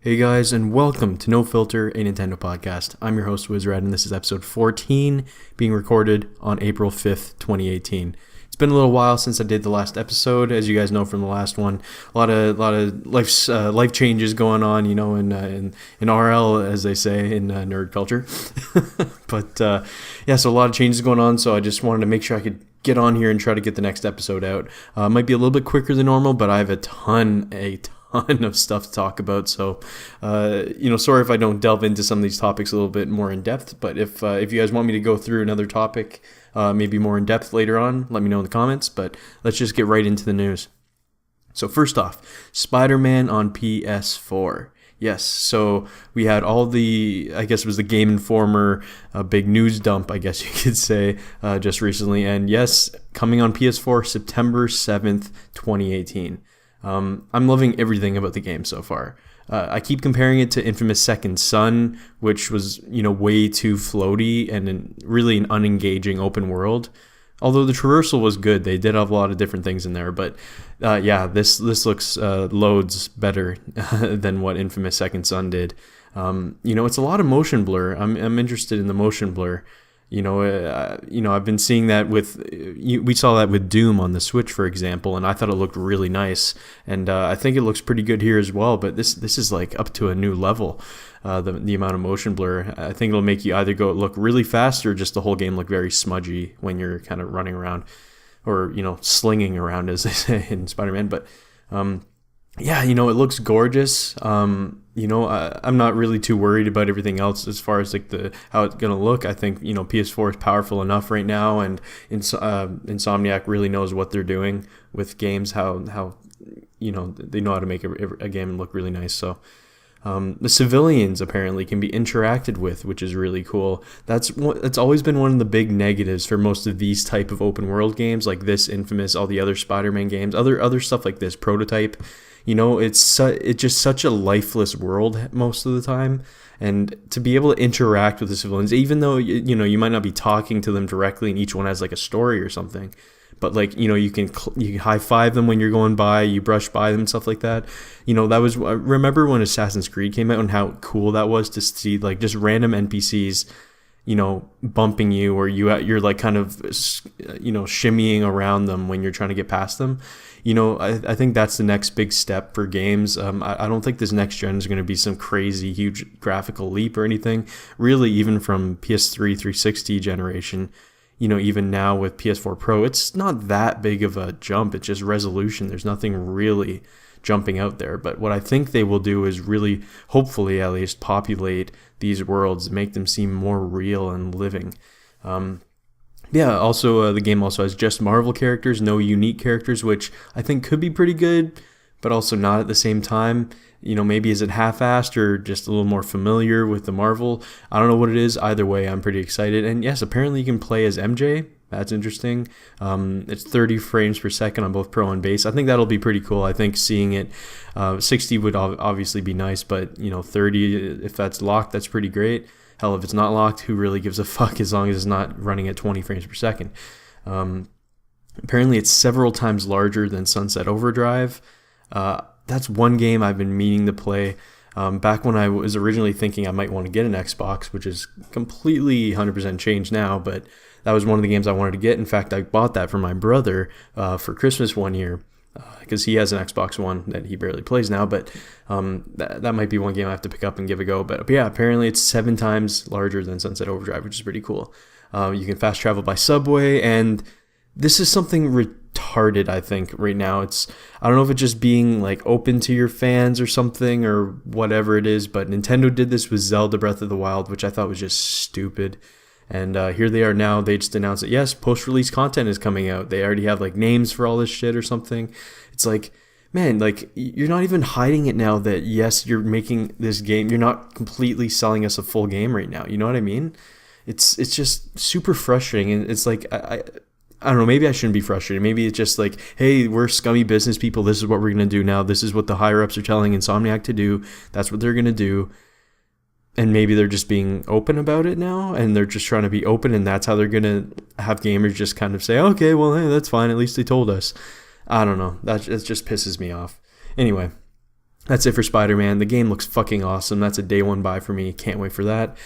Hey guys, and welcome to No Filter, a Nintendo podcast. I'm your host, Wizrad, and this is episode 14, being recorded on April 5th, 2018. It's been a little while since I did the last episode, as you guys know from the last one. A lot of life changes going on, in RL, as they say, in nerd culture. But so a lot of changes going on, so I just wanted to make sure I could get on here and try to get the next episode out. It might be a little bit quicker than normal, but I have a ton of stuff to talk about, so sorry if I don't delve into some of these topics a little bit more in depth, but if you guys want me to go through another topic maybe more in depth later on, let me know in the comments. But let's just get right into the news. So first off, Spider-Man on PS4. Yes, so we had all the, I guess it was the Game Informer big news dump, I guess you could say, just recently, and yes, coming on PS4 September 7th, 2018. I'm loving everything about the game so far. I keep comparing it to Infamous Second Son, which was, way too floaty and really an unengaging open world. Although the traversal was good, they did have a lot of different things in there. But this looks loads better than what Infamous Second Son did. It's a lot of motion blur. I'm interested in the motion blur. I've been seeing that we saw that with Doom on the Switch, for example, and I thought it looked really nice, and I think it looks pretty good here as well. But this is like up to a new level. The amount of motion blur, I think it'll make you either look really fast or just the whole game look very smudgy when you're kind of running around or slinging around, as they say in Spider-Man. But it looks gorgeous. I'm not really too worried about everything else as far as like how it's gonna look. I think PS4 is powerful enough right now, and Insomniac really knows what they're doing with games. How they know how to make a game look really nice. So the civilians apparently can be interacted with, which is really cool. That's always been one of the big negatives for most of these type of open world games, like this, Infamous, all the other Spider-Man games, other stuff like this, Prototype. It's just such a lifeless world most of the time, and to be able to interact with the civilians, even though you might not be talking to them directly, and each one has like a story or something, but like you can high five them when you're going by, you brush by them, stuff like that. That was, I remember when Assassin's Creed came out and how cool that was to see like just random NPCs bumping you, or you're like kind of shimmying around them when you're trying to get past them. I think that's the next big step for games. I don't think this next gen is going to be some crazy huge graphical leap or anything, really, even from PS3 360 generation. Even now with PS4 Pro, it's not that big of a jump. It's just resolution. There's nothing really jumping out there. But what I think they will do is really, hopefully at least, populate these worlds, make them seem more real and living. Also, the game also has just Marvel characters, no unique characters, which I think could be pretty good, but also not at the same time. Maybe is it half-assed or just a little more familiar with the Marvel? I don't know what it is. Either way, I'm pretty excited. And yes, apparently you can play as MJ. That's interesting. It's 30 frames per second on both Pro and Base. I think that'll be pretty cool. I think seeing it, 60 would obviously be nice, but 30, if that's locked, that's pretty great. Hell, if it's not locked, who really gives a fuck as long as it's not running at 20 frames per second? Apparently, it's several times larger than Sunset Overdrive. That's one game I've been meaning to play. Back when I was originally thinking I might want to get an Xbox, which is completely 100% changed now, but that was one of the games I wanted to get. In fact, I bought that for my brother for Christmas one year, because he has an Xbox One that he barely plays now, but that might be one game I have to pick up and give a go. But yeah, apparently it's 7 times larger than Sunset Overdrive, which is pretty cool. You can fast travel by subway, and this is something retarded, I think, right now. I don't know if it's just being like open to your fans or something or whatever it is, but Nintendo did this with Zelda Breath of the Wild, which I thought was just stupid. And here they are now. They just announced that, yes, post-release content is coming out. They already have like names for all this shit or something. It's like, man, like you're not even hiding it now that, yes, you're making this game. You're not completely selling us a full game right now. You know what I mean? It's just super frustrating. And it's like, I don't know, maybe I shouldn't be frustrated. Maybe it's just like, hey, we're scummy business people. This is what we're going to do now. This is what the higher-ups are telling Insomniac to do. That's what they're going to do. And maybe they're just being open about it now, and they're just trying to be open, and that's how they're going to have gamers just kind of say, okay, well, hey, that's fine. At least they told us. I don't know. That just pisses me off. Anyway, that's it for Spider-Man. The game looks fucking awesome. That's a day one buy for me. Can't wait for that.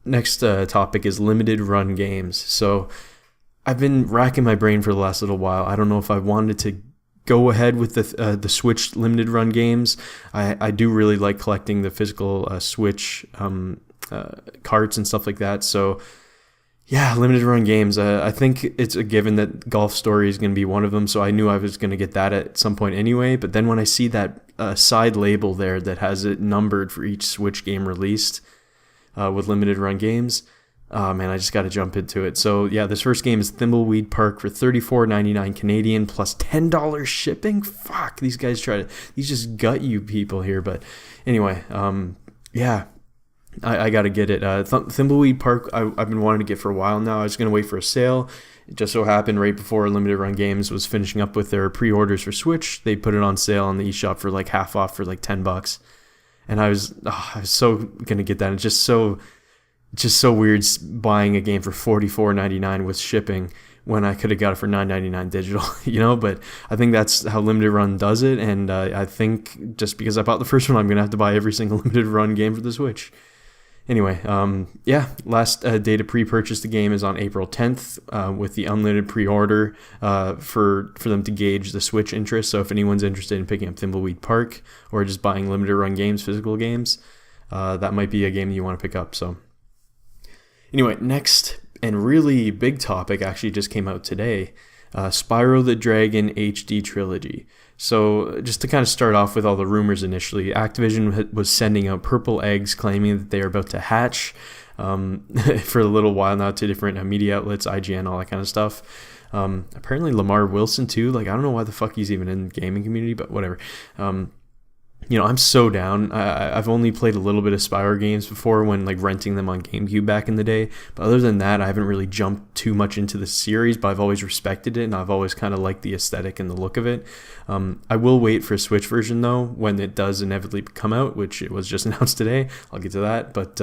Next topic is limited run games. So I've been racking my brain for the last little while. I don't know if I wanted to go ahead with the Switch limited run games. I do really like collecting the physical Switch carts and stuff like that. So yeah, limited run games. I think it's a given that Golf Story is going to be one of them. So I knew I was going to get that at some point anyway. But then when I see that side label there that has it numbered for each Switch game released with limited run games, man, I just got to jump into it. So yeah, this first game is Thimbleweed Park for $34.99 Canadian plus $10 shipping. Fuck, these guys these just gut you people here. But anyway, yeah, I got to get it. Thimbleweed Park, I've been wanting to get for a while now. I was going to wait for a sale. It just so happened right before Limited Run Games was finishing up with their pre-orders for Switch, they put it on sale on the eShop for like half off for like $10. And I was so going to get that. It's just so weird buying a game for $44.99 with shipping when I could have got it for $9.99 digital, But I think that's how Limited Run does it. And I think just because I bought the first one, I'm going to have to buy every single Limited Run game for the Switch. Anyway, yeah, last day to pre-purchase the game is on April 10th with the unlimited pre-order for them to gauge the Switch interest. So if anyone's interested in picking up Thimbleweed Park or just buying limited run games, physical games, that might be a game you want to pick up. So anyway, next and really big topic actually just came out today, Spyro the Dragon HD Trilogy. So just to kind of start off with all the rumors initially, Activision was sending out purple eggs claiming that they are about to hatch for a little while now to different media outlets, IGN, all that kind of stuff. Apparently Lamar Wilson too. Like, I don't know why the fuck he's even in the gaming community, but whatever. I'm so down. I've only played a little bit of Spyro games before when like renting them on GameCube back in the day. But other than that, I haven't really jumped too much into the series, but I've always respected it and I've always kind of liked the aesthetic and the look of it. I will wait for a Switch version though, when it does inevitably come out, which it was just announced today. I'll get to that. But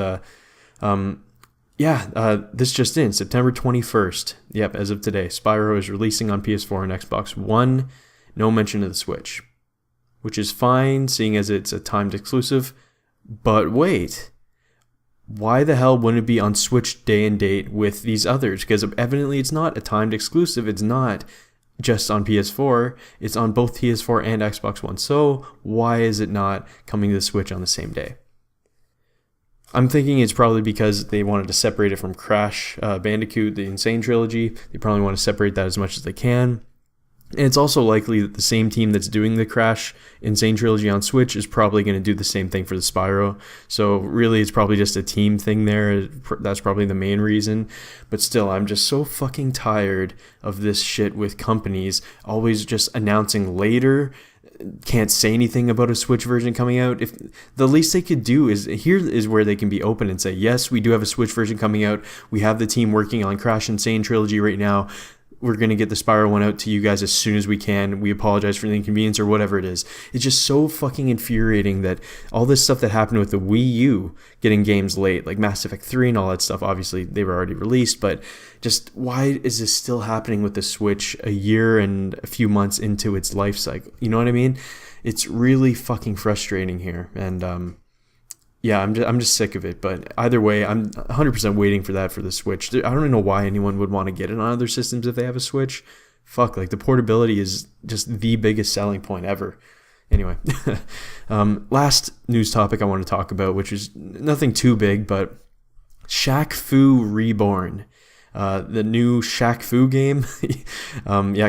this just in, September 21st. Yep, as of today, Spyro is releasing on PS4 and Xbox One. No mention of the Switch, which is fine, seeing as it's a timed exclusive. But wait, why the hell wouldn't it be on Switch day and date with these others? Because evidently it's not a timed exclusive. It's not just on PS4. It's on both PS4 and Xbox One. So why is it not coming to the Switch on the same day? I'm thinking it's probably because they wanted to separate it from Crash Bandicoot, the Insane Trilogy. They probably want to separate that as much as they can. And it's also likely that the same team that's doing the Crash Insane Trilogy on Switch is probably going to do the same thing for the Spyro. So really, it's probably just a team thing there. That's probably the main reason. But still, I'm just so fucking tired of this shit with companies always just announcing later, can't say anything about a Switch version coming out. If the least they could do is, here is where they can be open and say, yes, we do have a Switch version coming out. We have the team working on Crash Insane Trilogy right now. We're going to get the Spyro one out to you guys as soon as we can. We apologize for the inconvenience or whatever it is. It's just so fucking infuriating that all this stuff that happened with the Wii U getting games late, like Mass Effect 3 and all that stuff, obviously they were already released, but just why is this still happening with the Switch a year and a few months into its life cycle? You know what I mean? It's really fucking frustrating here. And, yeah, I'm just sick of it. But either way, I'm 100% waiting for that for the Switch. I don't even know why anyone would want to get it on other systems if they have a Switch. Fuck, like the portability is just the biggest selling point ever. Anyway, last news topic I want to talk about, which is nothing too big, but Shaq Fu Reborn. The new Shaq Fu game,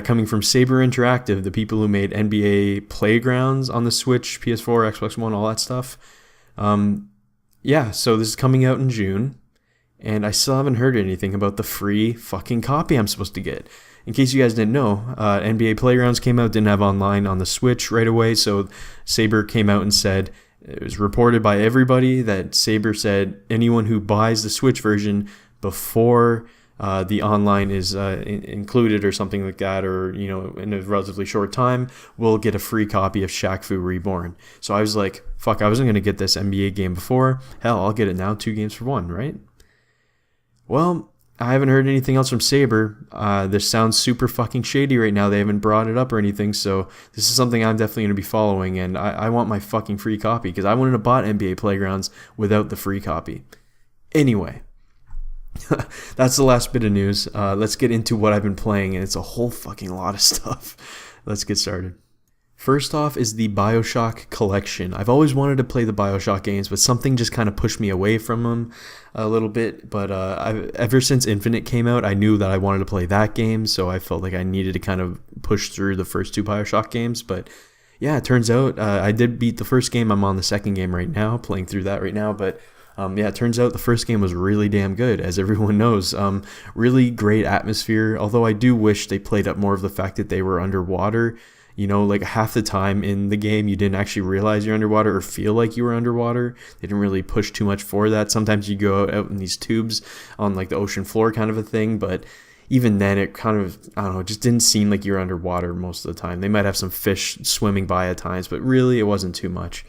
coming from Saber Interactive, the people who made NBA Playgrounds on the Switch, PS4, Xbox One, all that stuff. So this is coming out in June, and I still haven't heard anything about the free fucking copy I'm supposed to get. In case you guys didn't know, NBA Playgrounds came out, didn't have online on the Switch right away, so Saber came out and said, it was reported by everybody that Saber said anyone who buys the Switch version before the online is included or something like that, or in a relatively short time, will get a free copy of Shaq Fu Reborn. So I was like, fuck, I wasn't going to get this NBA game before. Hell, I'll get it now, 2 games for 1, right? Well, I haven't heard anything else from Saber. This sounds super fucking shady right now. They haven't brought it up or anything, so this is something I'm definitely going to be following, and I want my fucking free copy, because I wouldn't have bought NBA Playgrounds without the free copy. Anyway, that's the last bit of news. Let's get into what I've been playing, and it's a whole fucking lot of stuff. Let's get started. First off is the Bioshock collection. I've always wanted to play the Bioshock games, but something just kind of pushed me away from them a little bit. But ever since Infinite came out, I knew that I wanted to play that game, so I felt like I needed to kind of push through the first two Bioshock games. But yeah, it turns out I did beat the first game. I'm on the second game right now, playing through that right now. But yeah, it turns out the first game was really damn good, as everyone knows. Really great atmosphere, although I do wish they played up more of the fact that they were underwater. You know, like half the time in the game, you didn't actually realize you're underwater or feel like you were underwater. They didn't really push too much for that. Sometimes you go out in these tubes on like the ocean floor kind of a thing, but even then it kind of, I don't know, it just didn't seem like you're underwater most of the time. They might have some fish swimming by at times, but really it wasn't too much.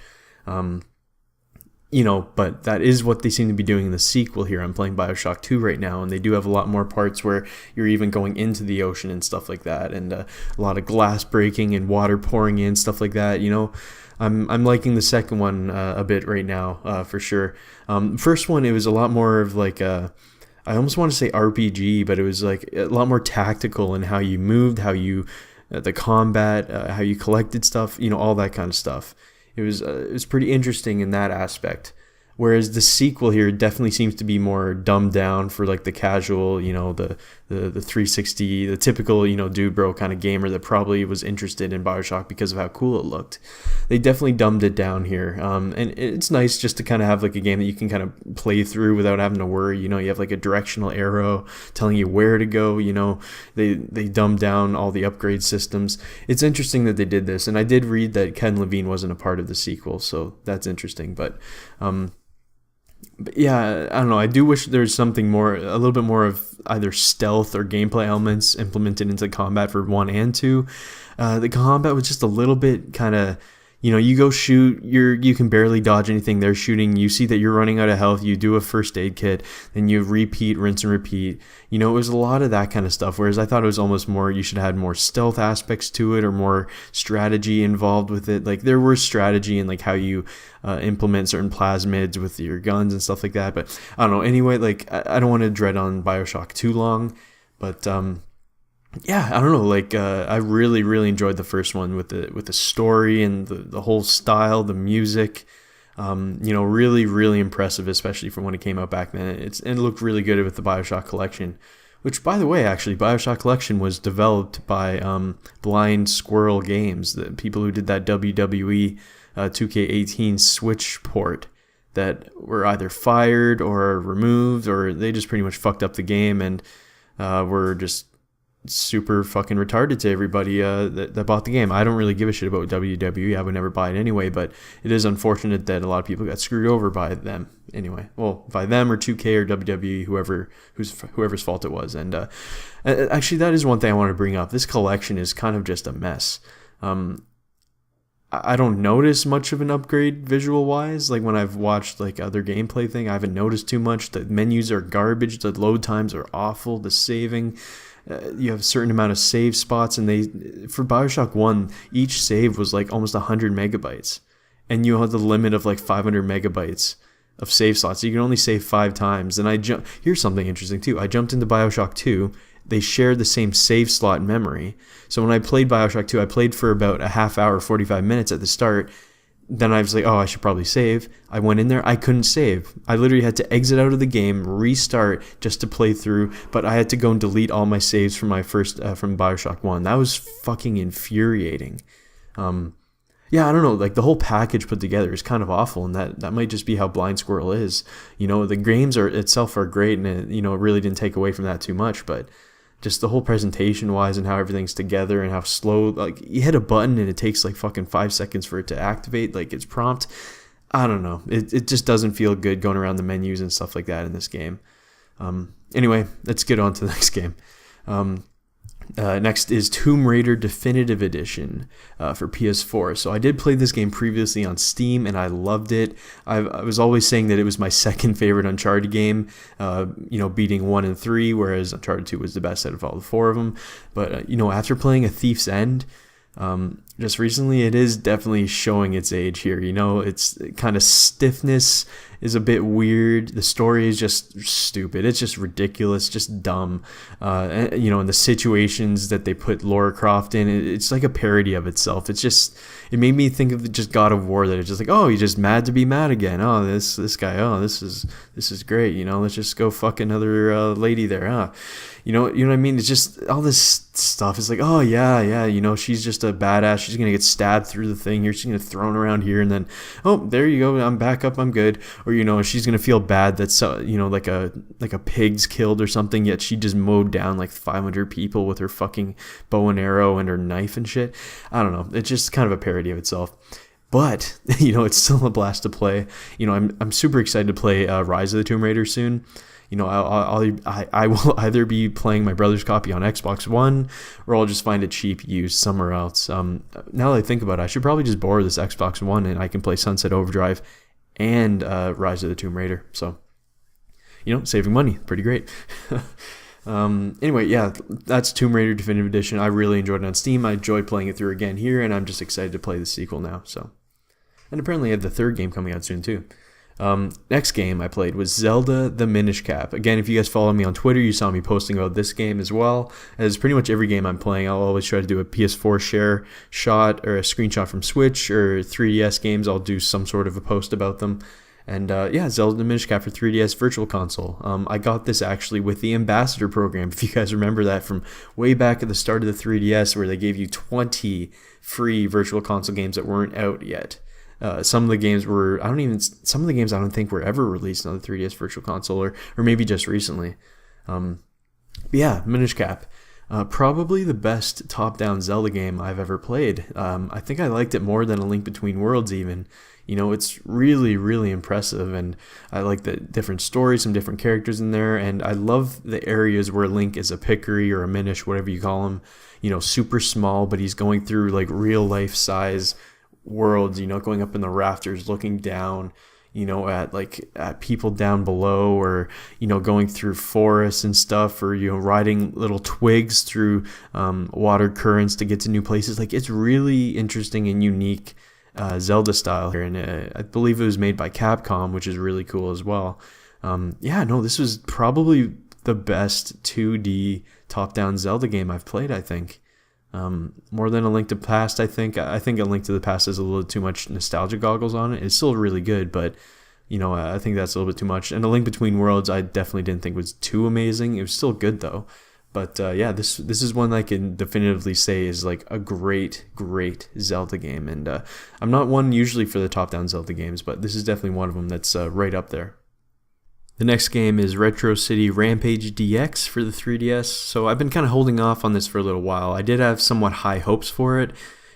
You know, but that is what they seem to be doing in the sequel here. I'm playing Bioshock 2 right now, and they do have a lot more parts where you're even going into the ocean and stuff like that, and a lot of glass breaking and water pouring in, stuff like that. You know, I'm liking the second one a bit right now, for sure. First one, it was a lot more of like I almost want to say RPG, but it was like a lot more tactical in how you moved, how you the combat, how you collected stuff, you know, all that kind of stuff. It was pretty interesting in that aspect. Whereas the sequel here definitely seems to be more dumbed down for like the casual, you know, the 360, the typical, you know, dude bro kind of gamer that probably was interested in Bioshock because of how cool it looked. They definitely dumbed it down here. And it's nice just to kind of have like a game that you can kind of play through without having to worry. You know, you have like a directional arrow telling you where to go. You know, they dumbed down all the upgrade systems. It's interesting that they did this. And I did read that Ken Levine wasn't a part of the sequel, so that's interesting. But yeah, I don't know. I do wish there's something more, a little bit more of either stealth or gameplay elements implemented into combat for 1 and 2. The combat was just a little bit kind of, you know, you go shoot, you can barely dodge anything they're shooting. You see that you're running out of health. You do a first aid kit, then you repeat, rinse and repeat. You know, it was a lot of that kind of stuff. Whereas I thought it was almost more, you should have had more stealth aspects to it or more strategy involved with it. Like there was strategy in like how you implement certain plasmids with your guns and stuff like that. But I don't know. Anyway, like I don't want to dread on Bioshock too long, but yeah, I don't know. Like, I really, really enjoyed the first one with the story and the whole style, the music. You know, really, really impressive, especially from when it came out back then. It looked really good with the Bioshock Collection, which, by the way, actually, Bioshock Collection was developed by Blind Squirrel Games, the people who did that WWE 2K18 Switch port that were either fired or removed, or they just pretty much fucked up the game and were just super fucking retarded to everybody that bought the game. I don't really give a shit about WWE. I would never buy it anyway, but it is unfortunate that a lot of people got screwed over by them anyway. Well, by them or 2K or WWE, whoever's fault it was. And actually, that is one thing I want to bring up. This collection is kind of just a mess. I don't notice much of an upgrade visual wise. Like when I've watched like other gameplay thing, I haven't noticed too much. The menus are garbage. The load times are awful. The saving, you have a certain amount of save spots, and for Bioshock 1, each save was like almost 100 megabytes, and you had the limit of like 500 megabytes of save slots. So you can only save 5 times. And here's something interesting too. I jumped into Bioshock 2. They shared the same save slot memory. So when I played Bioshock 2, I played for about a half hour, 45 minutes at the start. Then I was like, oh, I should probably save. I went in there. I couldn't save. I literally had to exit out of the game, restart just to play through. But I had to go and delete all my saves from my first, from Bioshock 1. That was fucking infuriating. Yeah, I don't know. Like the whole package put together is kind of awful. And that might just be how Blind Squirrel is. You know, the games itself are great. And it really didn't take away from that too much. But just the whole presentation wise and how everything's together and how slow, like you hit a button and it takes like fucking 5 seconds for it to activate, like its prompt. I don't know. It just doesn't feel good going around the menus and stuff like that in this game. Anyway, let's get on to the next game. Next is Tomb Raider Definitive Edition for PS4. So I did play this game previously on Steam, and I loved it. I was always saying that it was my second favorite Uncharted game, beating 1 and 3, whereas Uncharted 2 was the best out of all the 4 of them. But, after playing A Thief's End, just recently, it is definitely showing its age here. It's kind of stiffness is a bit weird. The story is just stupid. It's just ridiculous, just dumb. And the situations that they put Lara Croft in, it's like a parody of itself. It made me think of just God of War, that it's just like, oh, you're just mad to be mad again. Oh, this guy. Oh, this is great. Let's just go fuck another lady there. Huh? You know what I mean? It's just all this stuff. It's like, oh yeah. She's just a badass. She's gonna get stabbed through the thing here. She's gonna thrown around here, and then, oh, there you go. I'm back up. I'm good. Or she's gonna feel bad that like a pig's killed or something. Yet she just mowed down like 500 people with her fucking bow and arrow and her knife and shit. I don't know. It's just kind of a parody of itself. But it's still a blast to play. I'm super excited to play Rise of the Tomb Raider soon. I will either be playing my brother's copy on Xbox One, or I'll just find it cheap used somewhere else. Now that I think about it, I should probably just borrow this Xbox One, and I can play Sunset Overdrive and Rise of the Tomb Raider. So, saving money, pretty great. Anyway, yeah, that's Tomb Raider Definitive Edition. I really enjoyed it on Steam. I enjoyed playing it through again here, and I'm just excited to play the sequel now. So, and apparently I have the third game coming out soon too. Next game I played was Zelda the Minish Cap. Again, if you guys follow me on Twitter, you saw me posting about this game as well. As pretty much every game I'm playing, I'll always try to do a PS4 share shot or a screenshot from Switch, or 3DS games, I'll do some sort of a post about them. And Zelda the Minish Cap for 3DS Virtual Console. I got this actually with the Ambassador program, if you guys remember that from way back at the start of the 3DS, where they gave you 20 free Virtual Console games that weren't out yet. Some of the games I don't think were ever released on the 3DS Virtual Console, or maybe just recently. Minish Cap. Probably the best top-down Zelda game I've ever played. I think I liked it more than A Link Between Worlds even. It's really, really impressive, and I like the different stories, some different characters in there, and I love the areas where Link is a Pickery or a Minish, whatever you call him, super small, but he's going through like real-life size worlds, going up in the rafters, looking down, at people down below, or, going through forests and stuff, or, riding little twigs through water currents to get to new places. Like, it's really interesting and unique Zelda style here, and I believe it was made by Capcom, which is really cool as well. This was probably the best 2D top-down Zelda game I've played, I think. More than A Link to the Past, I think. I think A Link to the Past has a little too much nostalgia goggles on it. It's still really good, but, I think that's a little bit too much. And A Link Between Worlds, I definitely didn't think was too amazing. It was still good, though. But, this is one I can definitively say is, like, a great, great Zelda game. And I'm not one usually for the top-down Zelda games, but this is definitely one of them that's right up there. The next game is Retro City Rampage DX for the 3DS. So I've been kind of holding off on this for a little while. I did have somewhat high hopes for it,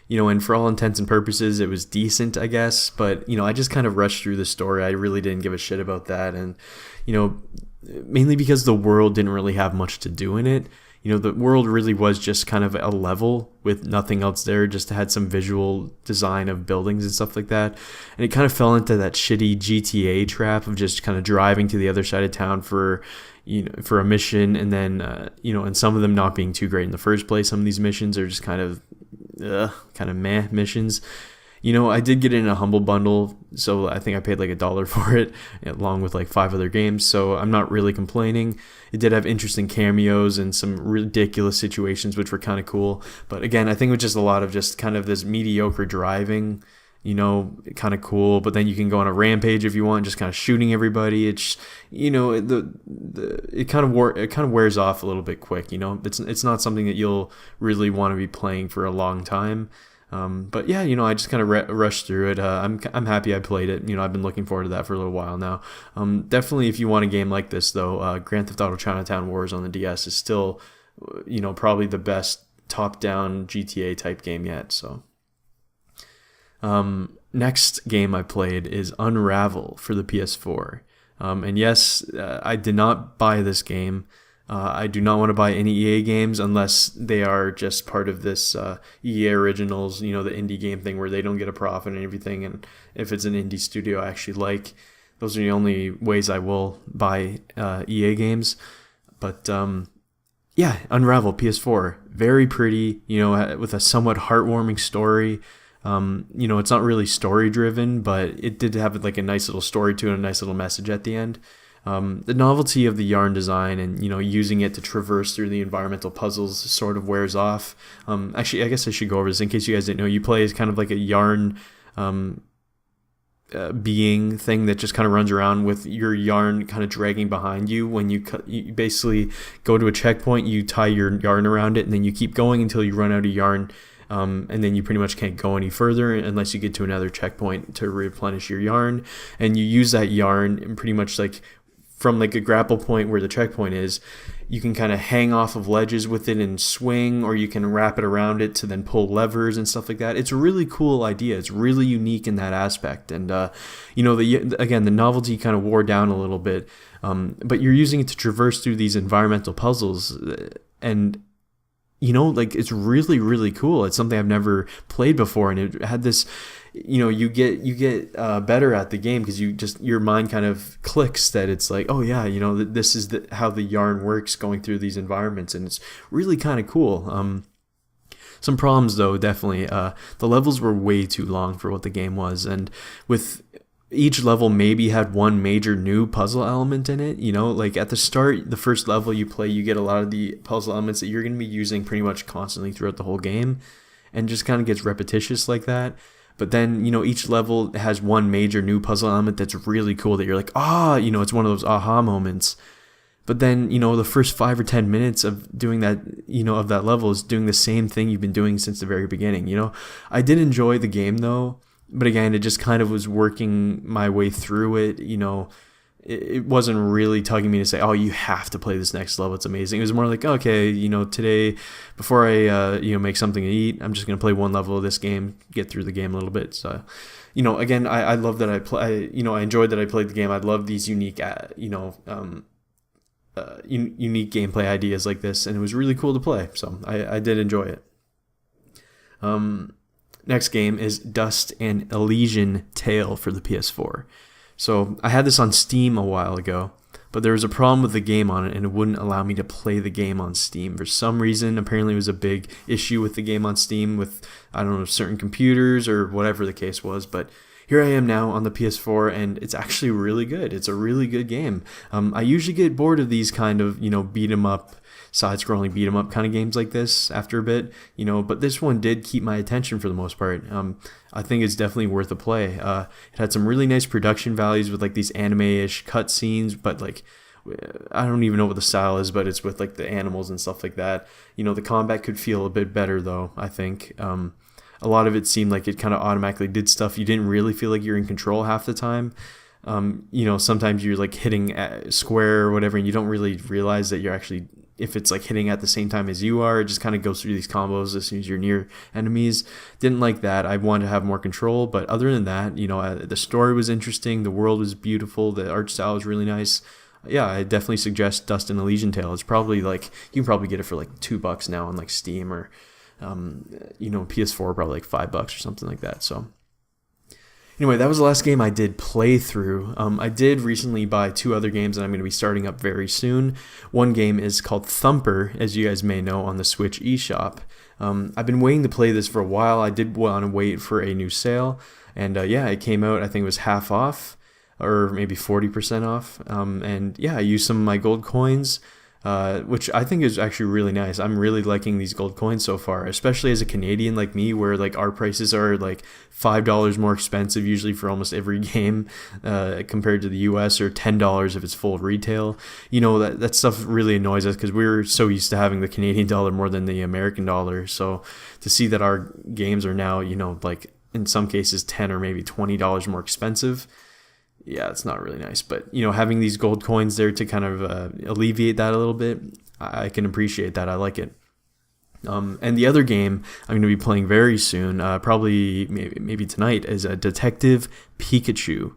and for all intents and purposes, it was decent, I guess. But, I just kind of rushed through the story. I really didn't give a shit about that. And, mainly because the world didn't really have much to do in it. The world really was just kind of a level with nothing else there, just had some visual design of buildings and stuff like that. And it kind of fell into that shitty GTA trap of just kind of driving to the other side of town for a mission, and then, and some of them not being too great in the first place. Some of these missions are just kind of meh missions. I did get it in a Humble Bundle, so I think I paid like $1 for it, along with like 5 other games, so I'm not really complaining. It did have interesting cameos and some ridiculous situations, which were kind of cool. But again, I think it was just a lot of just kind of this mediocre driving, kind of cool. But then you can go on a rampage if you want, just kind of shooting everybody. It's, it kind of wears off a little bit quick. It's not something that you'll really want to be playing for a long time. But yeah, I just kind of rushed through it. I'm happy I played it. I've been looking forward to that for a little while now. Definitely, if you want a game like this, though, Grand Theft Auto Chinatown Wars on the DS is still, probably the best top-down GTA type game yet. So, next game I played is Unravel for the PS4. And yes, I did not buy this game. I do not want to buy any EA games unless they are just part of this EA Originals, the indie game thing where they don't get a profit and everything. And if it's an indie studio I actually like, those are the only ways I will buy EA games. But yeah, Unravel PS4, very pretty, with a somewhat heartwarming story. It's not really story driven, but it did have like a nice little story to it, a nice little message at the end. The novelty of the yarn design and, using it to traverse through the environmental puzzles sort of wears off. Actually, I guess I should go over this in case you guys didn't know. You play as kind of like a yarn being thing that just kind of runs around with your yarn kind of dragging behind you. When you basically go to a checkpoint, you tie your yarn around it, and then you keep going until you run out of yarn. And then you pretty much can't go any further unless you get to another checkpoint to replenish your yarn. And you use that yarn and pretty much like from like a grapple point where the checkpoint is, you can kind of hang off of ledges with it and swing, or you can wrap it around it to then pull levers and stuff like that. It's a really cool idea. It's really unique in that aspect. And, the novelty kind of wore down a little bit, but you're using it to traverse through these environmental puzzles. And it's really, really cool. It's something I've never played before. And it had this, you get better at the game because your mind kind of clicks that it's like, oh yeah, this is how the yarn works going through these environments. And it's really kind of cool. Some problems though, definitely. The levels were way too long for what the game was. And with each level maybe had one major new puzzle element in it. Like at the start, the first level you play, you get a lot of the puzzle elements that you're going to be using pretty much constantly throughout the whole game, and just kind of gets repetitious like that. But then, each level has one major new puzzle element that's really cool that you're like, it's one of those aha moments. But then, the first 5 or 10 minutes of doing that, of that level is doing the same thing you've been doing since the very beginning. I did enjoy the game though. But again, it just kind of was working my way through it. It wasn't really tugging me to say, oh, you have to play this next level. It's amazing. It was more like, okay, today, before I, make something to eat, I'm just going to play one level of this game, get through the game a little bit. So, again, I love that I enjoyed that I played the game. I love these unique, unique gameplay ideas like this. And it was really cool to play. So I did enjoy it. Next game is Dust and Elysian Tale for the PS4. So I had this on Steam a while ago, but there was a problem with the game on it, and it wouldn't allow me to play the game on Steam. For some reason, apparently it was a big issue with the game on Steam with, I don't know, certain computers or whatever the case was, but here I am now on the PS4, and it's actually really good. It's a really good game. I usually get bored of these kind of, beat 'em up, side-scrolling beat 'em up kind of games like this after a bit, but this one did keep my attention for the most part. I think it's definitely worth a play. It had some really nice production values with like these anime-ish cutscenes, but like I don't even know what the style is, but it's with like the animals and stuff like that. The combat could feel a bit better though, I think. A lot of it seemed like it kind of automatically did stuff. You didn't really feel like you're in control half the time. Sometimes you're like hitting square or whatever, and you don't really realize that you're actually, if it's like hitting at the same time as you are, it just kind of goes through these combos as soon as you're near enemies. Didn't like that. I wanted to have more control, but other than that, the story was interesting, the world was beautiful, the art style was really nice. Yeah, I definitely suggest Dust and Elysian Tale. It's probably like, you can probably get it for like $2 now on like Steam or PS4 probably like $5 or something like that. So anyway, that was the last game I did play through. I did recently buy 2 other games that I'm going to be starting up very soon. One game is called Thumper, as you guys may know, on the Switch eShop. I've been waiting to play this for a while. I did want to wait for a new sale, and it came out, I think it was half off, or maybe 40% off. I used some of my gold coins, which I think is actually really nice. I'm really liking these gold coins so far, especially as a Canadian like me, where like our prices are like $5 more expensive usually for almost every game compared to the US, or $10 if it's full retail. That stuff really annoys us because we're so used to having the Canadian dollar more than the American dollar. So to see that our games are now, like in some cases $10 or maybe $20 more expensive, yeah, it's not really nice. But, having these gold coins there to kind of alleviate that a little bit, I can appreciate that. I like it. And the other game I'm going to be playing very soon, probably maybe tonight, is a Detective Pikachu.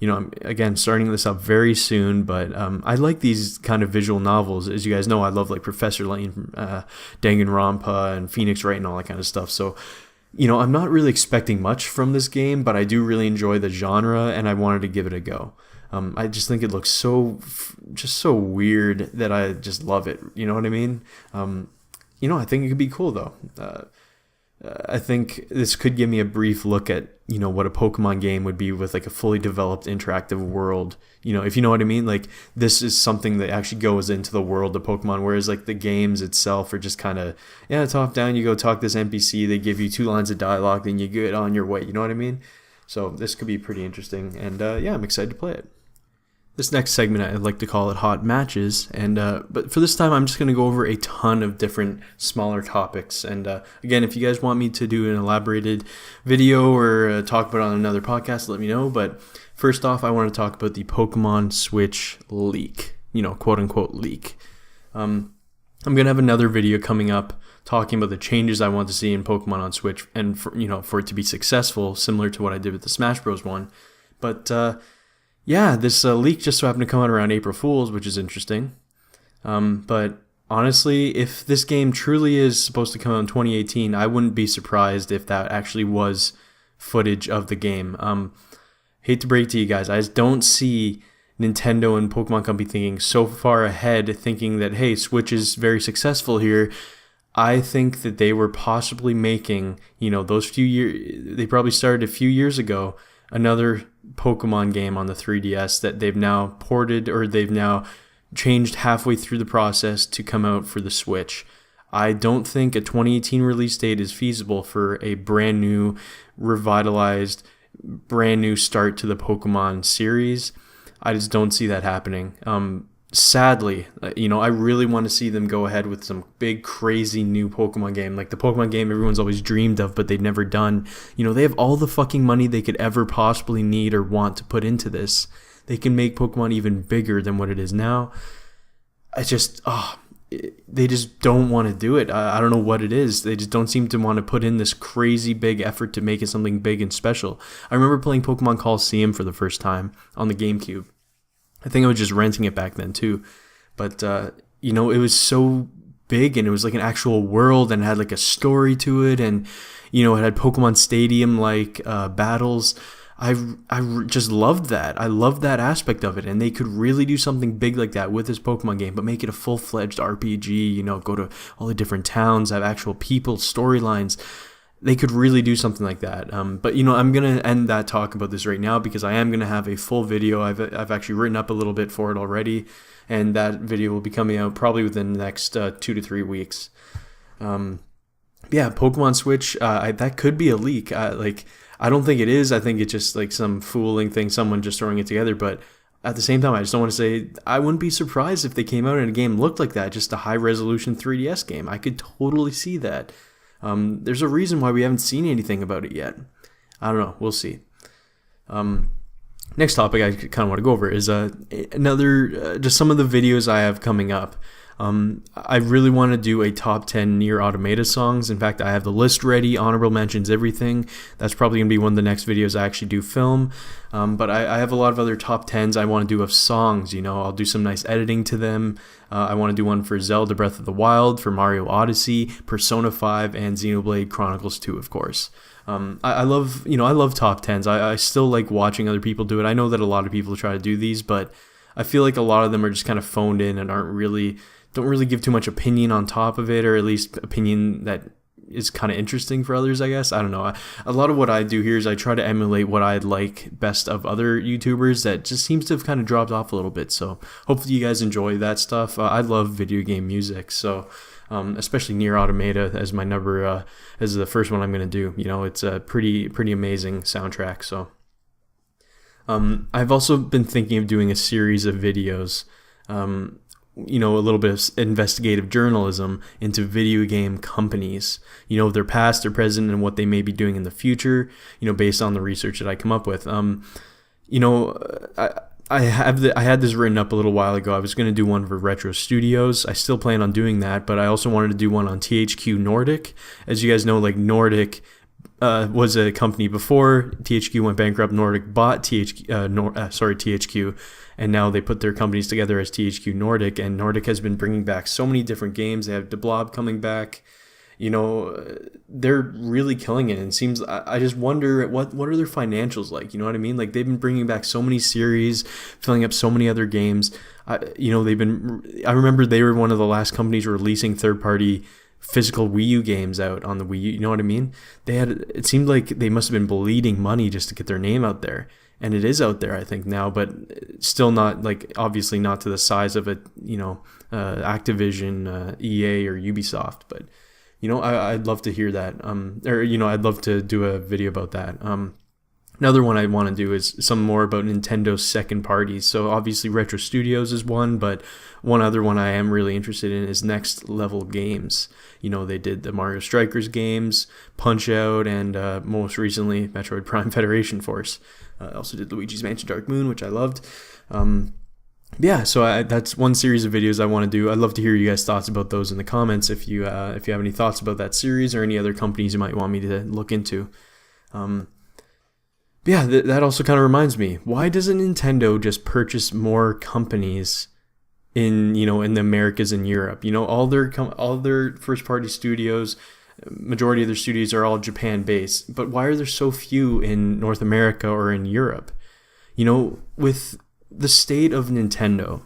I'm again starting this up very soon, but I like these kind of visual novels. As you guys know, I love like Professor Layton, Danganronpa, and Phoenix Wright and all that kind of stuff. So, I'm not really expecting much from this game, but I do really enjoy the genre, and I wanted to give it a go. I just think it looks so weird that I just love it. You know what I mean? I think it could be cool though. I think this could give me a brief look at, what a Pokemon game would be with like a fully developed interactive world. If you know what I mean, like this is something that actually goes into the world of Pokemon, whereas like the games itself are just kind of, top down, you go talk this NPC, they give you 2 lines of dialogue, then you get on your way. You know what I mean? So this could be pretty interesting, and I'm excited to play it. This next segment, I'd like to call it Hot Matches, and but for this time, I'm just going to go over a ton of different smaller topics. And again, if you guys want me to do an elaborated video or talk about it on another podcast, let me know. But first off, I want to talk about the Pokemon Switch leak, quote unquote leak. I'm going to have another video coming up talking about the changes I want to see in Pokemon on Switch, and for it to be successful, similar to what I did with the Smash Bros. One. But this leak just so happened to come out around April Fool's, which is interesting. But honestly, if this game truly is supposed to come out in 2018, I wouldn't be surprised if that actually was footage of the game. Hate to break it to you guys, I just don't see Nintendo and Pokemon Company thinking so far ahead, thinking that, hey, Switch is very successful here. I think that they were possibly making, those few years, they probably started a few years ago, another Pokemon game on the 3DS that they've now ported, or they've now changed halfway through the process to come out for the Switch. I don't think a 2018 release date is feasible for a brand new, revitalized, brand new start to the Pokemon series. I just don't see that happening. Sadly, I really want to see them go ahead with some big, crazy new Pokemon game, like the Pokemon game everyone's always dreamed of, but they've never done. They have all the fucking money they could ever possibly need or want to put into this. They can make Pokemon even bigger than what it is now. They just don't want to do it. I don't know what it is. They just don't seem to want to put in this crazy big effort to make it something big and special. I remember playing Pokemon Coliseum for the first time on the GameCube. I think I was just renting it back then too, but it was so big, and it was like an actual world, and it had like a story to it, and it had Pokemon Stadium like battles. I just loved that. I loved that aspect of it, and they could really do something big like that with this Pokemon game, but make it a full-fledged RPG. Go to all the different towns, have actual people, storylines. They could really do something like that. But I'm gonna end that talk about this right now, because I am gonna have a full video. I've actually written up a little bit for it already, and that video will be coming out probably within the next 2 to 3 weeks. Pokemon Switch. That could be a leak. I don't think it is. I think it's just like some fooling thing, someone just throwing it together. But at the same time, I just don't want to say, I wouldn't be surprised if they came out and a game looked like that, just a high resolution 3DS game. I could totally see that. There's a reason why we haven't seen anything about it yet. I don't know. We'll see. Next topic I kind of want to go over is just some of the videos I have coming up. I really want to do a top 10 Nier Automata songs. In fact, I have the list ready, honorable mentions, everything. That's probably going to be one of the next videos I actually do film. But I have a lot of other top 10s I want to do of songs. I'll do some nice editing to them. I want to do one for Zelda Breath of the Wild, for Mario Odyssey, Persona 5, and Xenoblade Chronicles 2, of course. I love top 10s. I still like watching other people do it. I know that a lot of people try to do these, but I feel like a lot of them are just kind of phoned in and don't really give too much opinion on top of it, or at least opinion that is kind of interesting for others, I guess. I don't know. A lot of what I do here is I try to emulate what I like best of other YouTubers that just seems to have kind of dropped off a little bit. So hopefully you guys enjoy that stuff. I love video game music, so especially Nier Automata as my number, as the first one I'm going to do. It's a pretty amazing soundtrack. So I've also been thinking of doing a series of videos, a little bit of investigative journalism into video game companies, their past, their present, and what they may be doing in the future, based on the research that I come up with. I had this written up a little while ago. I was going to do one for Retro Studios. I still plan on doing that, but I also wanted to do one on THQ Nordic. As you guys know, like Nordic was a company before THQ went bankrupt. Nordic bought THQ, and now they put their companies together as THQ Nordic. And Nordic has been bringing back so many different games. They have Blob coming back. They're really killing it. And it seems, I just wonder what are their financials like? You know what I mean? Like, they've been bringing back so many series, filling up so many other games. I remember they were one of the last companies releasing third-party physical Wii U games out on the Wii U. You know what I mean? It seemed like they must have been bleeding money just to get their name out there. And it is out there, I think, now, but still not, like, obviously not to the size of it, Activision, EA, or Ubisoft. But, I'd love to hear that. I'd love to do a video about that. Another one I want to do is some more about Nintendo's second parties. So obviously Retro Studios is one, but one other one I am really interested in is Next Level Games. They did the Mario Strikers games, Punch-Out!, and most recently Metroid Prime Federation Force. Also did Luigi's Mansion Dark Moon, which I loved. So that's one series of videos I want to do. I'd love to hear you guys' thoughts about those in the comments if you have any thoughts about that series or any other companies you might want me to look into. That also kind of reminds me, why doesn't Nintendo just purchase more companies in the Americas and Europe? All their first party studios, majority of their studios are all Japan based, but why are there so few in North America or in Europe? With the state of Nintendo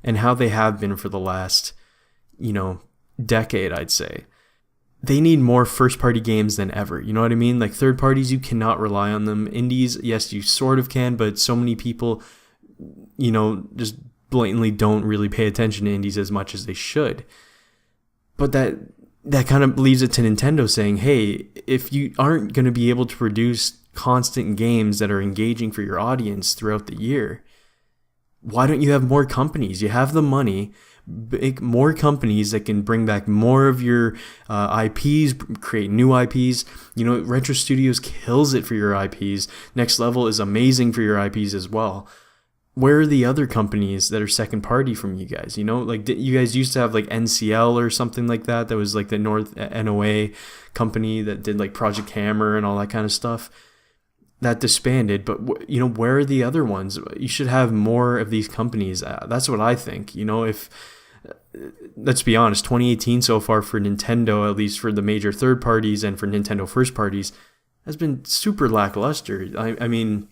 and how they have been for the last, decade, I'd say, they need more first-party games than ever. You know what I mean? Like, third parties, you cannot rely on them. Indies, yes, you sort of can, but so many people, just blatantly don't really pay attention to indies as much as they should. But that kind of leaves it to Nintendo saying, hey, if you aren't going to be able to produce constant games that are engaging for your audience throughout the year, why don't you have more companies? You have the money. Make more companies that can bring back more of your IPs, create new IPs. Retro Studios kills it for your IPs. Next Level is amazing for your IPs as well. Where are the other companies that are second party from you guys? Like, you guys used to have like NCL or something like that. That was like the North NOA company that did like Project Hammer and all that kind of stuff. That disbanded, but where are the other ones? You should have more of these companies. That's what I think. If let's be honest, 2018 so far for Nintendo, at least for the major third parties and for Nintendo first parties, has been super lackluster. I mean,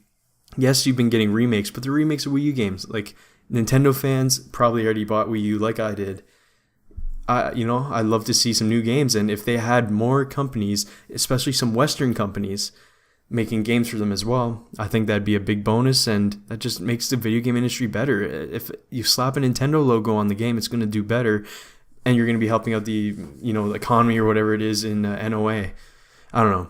yes, you've been getting remakes, but the remakes of Wii U games, like, Nintendo fans probably already bought Wii U like I did. I'd love to see some new games, and if they had more companies, especially some Western companies, making games for them as well, I think that'd be a big bonus, and that just makes the video game industry better. If you slap a Nintendo logo on the game, it's going to do better, and you're going to be helping out the the economy or whatever it is in NOA. I don't know,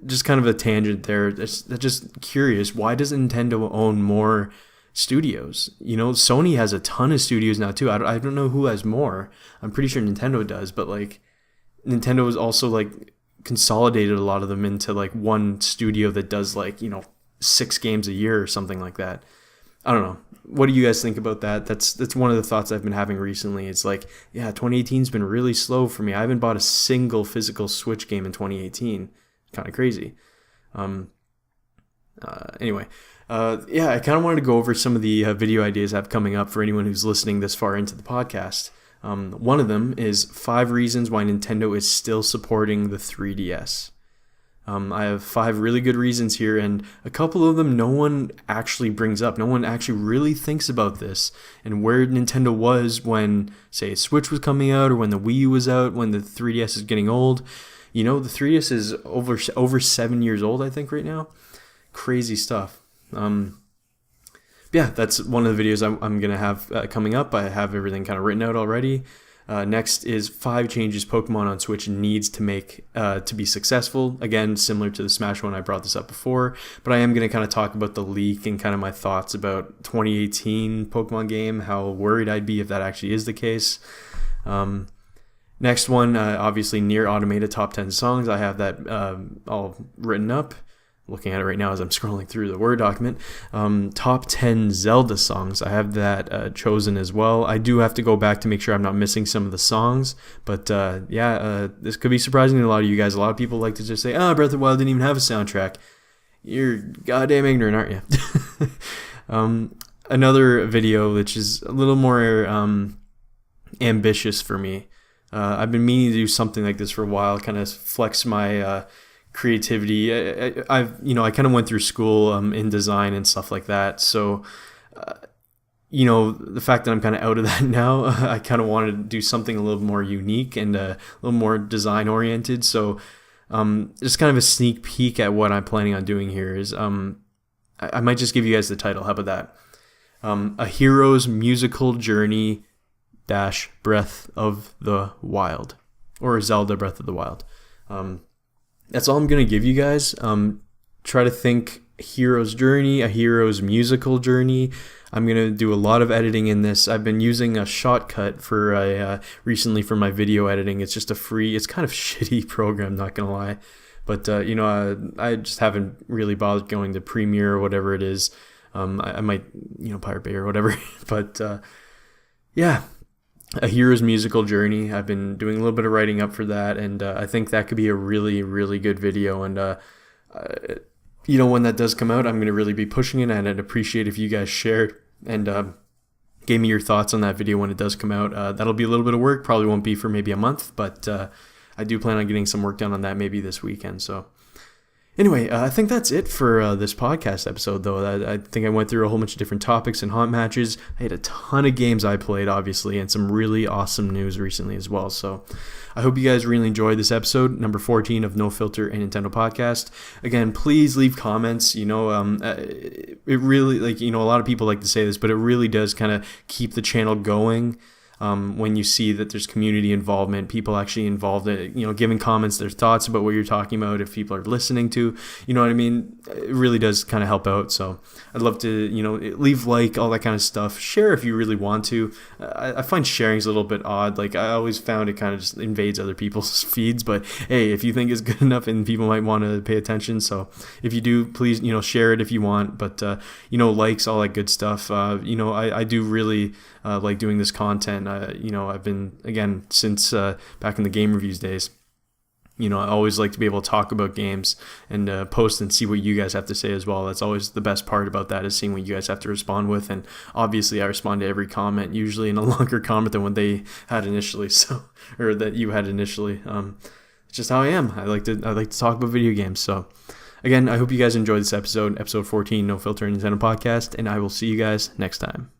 just kind of a tangent there. That's just curious. Why does Nintendo own more studios? Sony has a ton of studios now too. I don't know who has more. I'm pretty sure Nintendo does, but like, Nintendo is also like consolidated a lot of them into like one studio that does like 6 games a year or something like that. I don't know. What do you guys think about that? That's one of the thoughts I've been having recently. It's like, 2018's been really slow for me. I haven't bought a single physical Switch game in 2018. Kind of crazy. Anyway, I kind of wanted to go over some of the video ideas I have coming up for anyone who's listening this far into the podcast. One of them is 5 reasons why Nintendo is still supporting the 3DS. I have 5 really good reasons here, and a couple of them no one actually brings up. No one actually really thinks about this and where Nintendo was when, say, Switch was coming out or when the Wii U was out, when the 3DS is getting old. The 3DS is over 7 years old, I think, right now. Crazy stuff. That's one of the videos I'm going to have coming up. I have everything kind of written out already. Next is 5 changes Pokemon on Switch needs to make to be successful. Again, similar to the Smash one, I brought this up before, but I am going to kind of talk about the leak and kind of my thoughts about 2018 Pokemon game, how worried I'd be if that actually is the case. Next one, obviously, Nier Automata top 10 songs. I have that all written up. looking at it right now as I'm scrolling through the Word document. Top 10 Zelda songs. I have that chosen as well. I do have to go back to make sure I'm not missing some of the songs. But this could be surprising to a lot of you guys. A lot of people like to just say, Breath of the Wild didn't even have a soundtrack. You're goddamn ignorant, aren't you? Another video which is a little more ambitious for me. I've been meaning to do something like this for a while, kind of flex my creativity. I kind of went through school in design and stuff like that. So, the fact that I'm kind of out of that now, I kind of wanted to do something a little more unique and a little more design oriented. So, just kind of a sneak peek at what I'm planning on doing here is, I might just give you guys the title. How about that? A Hero's Musical Journey - Breath of the Wild, or Zelda Breath of the Wild. That's all I'm going to give you guys. Try to think hero's journey, a hero's musical journey. I'm going to do a lot of editing in this. I've been using a Shotcut for recently for my video editing. It's just it's kind of shitty program, not going to lie. But, I just haven't really bothered going to Premiere or whatever it is. I might, Pirate Bay or whatever. But, A Hero's Musical Journey. I've been doing a little bit of writing up for that, and I think that could be a really, really good video. And, when that does come out, I'm going to really be pushing it, and I'd appreciate if you guys shared and gave me your thoughts on that video when it does come out. That'll be a little bit of work. Probably won't be for maybe a month, but I do plan on getting some work done on that maybe this weekend. So anyway, I think that's it for this podcast episode, though. I think I went through a whole bunch of different topics and hot matches. I had a ton of games I played, obviously, and some really awesome news recently as well. So I hope you guys really enjoyed this episode, number 14 of No Filter, a Nintendo podcast. Again, please leave comments. It really, a lot of people like to say this, but it really does kind of keep the channel going. When you see that there's community involvement, people actually involved, giving comments, their thoughts about what you're talking about, if people are listening to, you know what I mean? It really does kind of help out. So I'd love to, leave all that kind of stuff. Share if you really want to. I find sharing's a little bit odd. I always found it kind of just invades other people's feeds, but hey, if you think it's good enough and people might want to pay attention. So if you do, please, share it if you want, but, likes, all that good stuff. I do really like doing this content. I've been, again, since back in the game reviews days, I always like to be able to talk about games and post and see what you guys have to say as well. That's always the best part about that, is seeing what you guys have to respond with. And obviously I respond to every comment, usually in a longer comment than what they had initially, or that you had initially. It's just how I am. I like to talk about video games. So again, I hope you guys enjoyed this episode 14, No Filter Nintendo podcast, and I will see you guys next time.